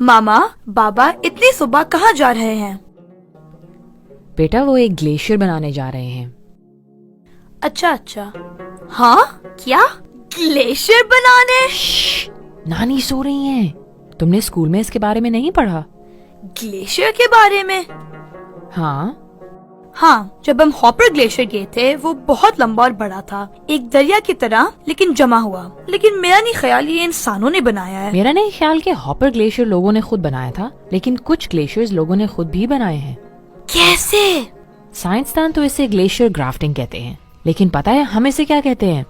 मामा, बाबा इतनी सुबह कहाँ जा रहे हैं? बेटा वो एक ग्लेशियर बनाने जा रहे हैं। अच्छा। हाँ, क्या ग्लेशियर बनाने? नानी सो रही हैं। तुमने स्कूल में इसके बारे में नहीं पढ़ा? ग्लेशियर के बारे में? हाँ, जब हम हॉपर ग्लेशियर गए थे वो बहुत लंबा और बड़ा था, एक दरिया की तरह, लेकिन जमा हुआ। लेकिन मेरा नहीं ख्याल ये इंसानों ने बनाया है। मेरा नहीं ख्याल कि हॉपर ग्लेशियर लोगों ने खुद बनाया था, लेकिन कुछ ग्लेशियर्स लोगों ने खुद भी बनाए हैं। कैसे? साइंसदान तो इसे ग्लेशियर ग्राफ्टिंग कहते हैं, लेकिन पता है हम इसे क्या कहते हैं?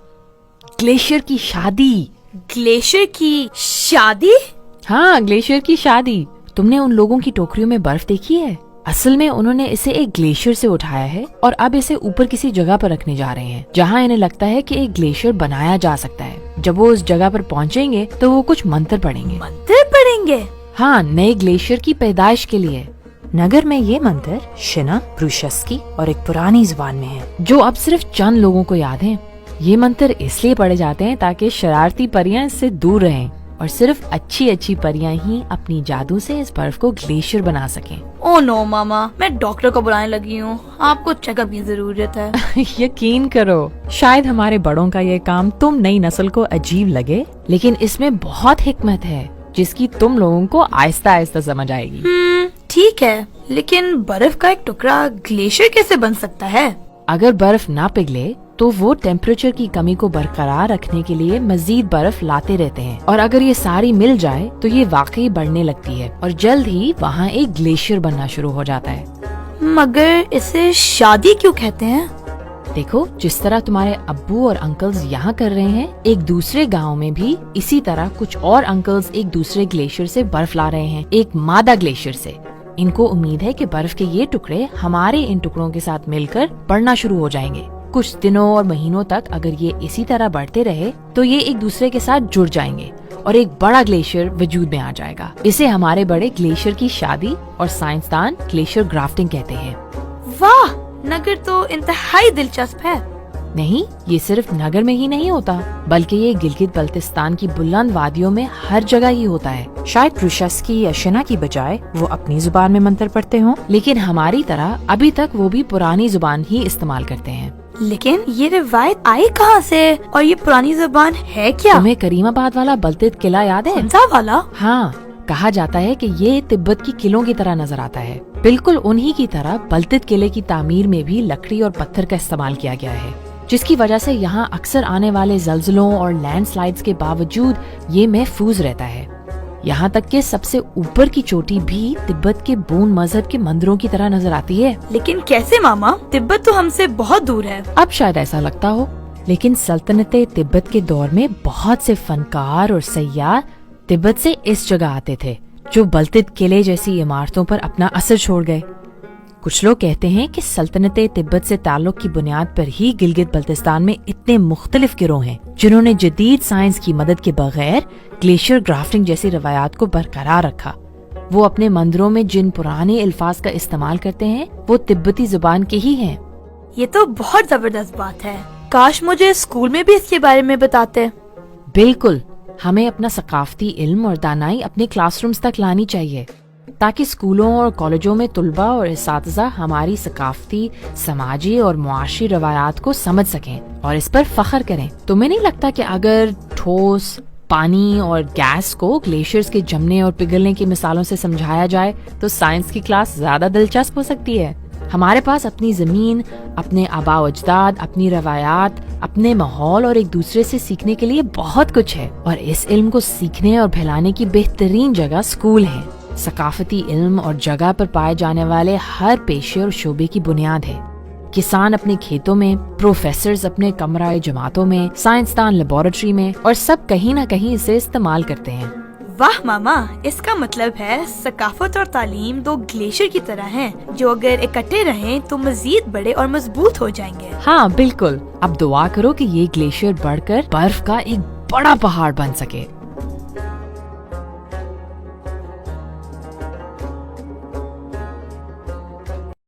ग्लेशियर की शादी। ग्लेशियर की शादी? हाँ, ग्लेशियर की शादी। तुमने उन लोगों की टोकरियों में बर्फ देखी है? असल में उन्होंने इसे एक ग्लेशियर से उठाया है और अब इसे ऊपर किसी जगह पर रखने जा रहे हैं जहाँ इन्हें लगता है कि एक ग्लेशियर बनाया जा सकता है। जब वो उस जगह पर पहुँचेंगे तो वो कुछ मंत्र पढ़ेंगे। मंत्र पढ़ेंगे? हाँ, नए ग्लेशियर की पैदाइश के लिए। नगर में ये मंत्र शिना, प्रूशस्की और एक पुरानी जुबान में है जो अब सिर्फ चंद लोगों को याद है। ये मंत्र इसलिए पढ़े जाते हैं ताकि शरारती परियां इससे दूर रहें और सिर्फ अच्छी परियां ही अपनी जादू से इस बर्फ को ग्लेशियर बना सकें। ओह नो मामा, मैं डॉक्टर को बुलाने लगी हूँ, आपको चेकअप की जरूरत है। यकीन करो, शायद हमारे बड़ों का ये काम तुम नई नस्ल को अजीब लगे, लेकिन इसमें बहुत हिकमत है जिसकी तुम लोगों को आहिस्ता आहिस्ता समझ आएगी। ठीक है, लेकिन बर्फ का एक टुकड़ा ग्लेशियर कैसे बन सकता है? अगर बर्फ ना पिघले तो वो टेम्परेचर की कमी को बरकरार रखने के लिए मजीद बर्फ लाते रहते हैं, और अगर ये सारी मिल जाए तो ये वाकई बढ़ने लगती है और जल्द ही वहाँ एक ग्लेशियर बनना शुरू हो जाता है। मगर इसे शादी क्यों कहते हैं? देखो, जिस तरह तुम्हारे अब्बू और अंकल्स यहाँ कर रहे हैं, एक दूसरे गांव में भी इसी तरह कुछ और अंकल्स एक दूसरे ग्लेशियर से बर्फ ला रहे हैं, एक मादा ग्लेशियर से। इनको उम्मीद है कि बर्फ के ये टुकड़े हमारे इन टुकड़ों के साथ मिलकर बढ़ना शुरू हो जाएंगे। कुछ दिनों और महीनों तक अगर ये इसी तरह बढ़ते रहे तो ये एक दूसरे के साथ जुड़ जाएंगे और एक बड़ा ग्लेशियर वजूद में आ जाएगा। इसे हमारे बड़े ग्लेशियर की शादी और साइंसदान ग्लेशियर ग्राफ्टिंग कहते हैं। वाह, नगर तो इंतहाई दिलचस्प है। नहीं, ये सिर्फ नगर में ही नहीं होता, बल्कि ये गिलगित बल्तिस्तान की बुलंद वादियों में हर जगह ही होता है। शायद प्रूशस्की या शिना की बजाय वो अपनी जुबान में मंत्र पढ़ते हों, लेकिन हमारी तरह अभी तक वो भी पुरानी जुबान ही इस्तेमाल करते हैं। लेकिन ये रिवायत आई कहाँ से और ये पुरानी जुबान है क्या? तुम्हें करीमाबाद वाला बलतित किला याद है? कौन वाला? हाँ, कहा जाता है कि ये तिब्बत की किलों की तरह नजर आता है। बिल्कुल उन्हीं की तरह बलतित किले की तामीर में भी लकड़ी और पत्थर का इस्तेमाल किया गया है, जिसकी वजह से यहाँ अक्सर आने वाले जल्जलों और लैंडस्लाइड्स के बावजूद ये महफूज रहता है। यहाँ तक कि सबसे ऊपर की चोटी भी तिब्बत के बौद्ध मजहब के मंदिरों की तरह नजर आती है। लेकिन कैसे मामा? तिब्बत तो हमसे बहुत दूर है। अब शायद ऐसा लगता हो, लेकिन सल्तनते तिब्बत के दौर में बहुत से फनकार और सय्याह तिब्बत से इस जगह आते थे जो बलतित किले जैसी इमारतों पर अपना असर छोड़ गए। कुछ लोग कहते हैं कि सल्तनते तिब्बत से ताल्लुक की बुनियाद पर ही गिलगित बल्तिस्तान में इतने मुख्तलिफ गिरोह हैं जिन्होंने जदीद साइंस की मदद के बगैर ग्लेशियर ग्राफ्टिंग जैसी रवायात को बरकरार रखा। वो अपने मंदिरों में जिन पुराने अल्फाज का इस्तेमाल करते हैं वो तिब्बती जुबान के ही हैं। ये तो बहुत जबरदस्त बात है। काश मुझे स्कूल में भी इसके बारे में बताते। बिल्कुल, हमें अपना सकाफती इल्म और दानाई अपने क्लासरूम्स तक लानी चाहिए ताकि स्कूलों और कॉलेजों में तुलबा और इसातिज़ा हमारी सकाफती, समाजी और मुआशी रवायात को समझ सकें और इस पर फख्र करें। तुम्हें नहीं लगता कि अगर ठोस, पानी और गैस को ग्लेशियर्स के जमने और पिघलने की मिसालों से समझाया जाए तो साइंस की क्लास ज्यादा दिलचस्प हो सकती है? हमारे पास अपनी जमीन, अपने आबा अजदाद, अपनी रवायात, अपने माहौल और एक दूसरे से सीखने के लिए बहुत कुछ है, और इस इल्म को सीखने और फैलाने की बेहतरीन जगह स्कूल है। सकाफती इल्म और जगह पर पाए जाने वाले हर पेशे और शोबे की बुनियाद है। किसान अपने खेतों में, प्रोफेसर्स अपने कमराए जमातों में, साइंसदान लेबोरेटरी में, और सब कहीं न कहीं इसे इस्तेमाल करते हैं। वाह मामा, इसका मतलब है सकाफत और तालीम दो ग्लेशियर की तरह हैं, जो अगर इकट्ठे रहें तो मजीद बड़े और मजबूत हो जाएंगे। हाँ बिल्कुल। अब दुआ करो कि ये ग्लेशियर बढ़कर बर्फ का एक बड़ा पहाड़ बन सके।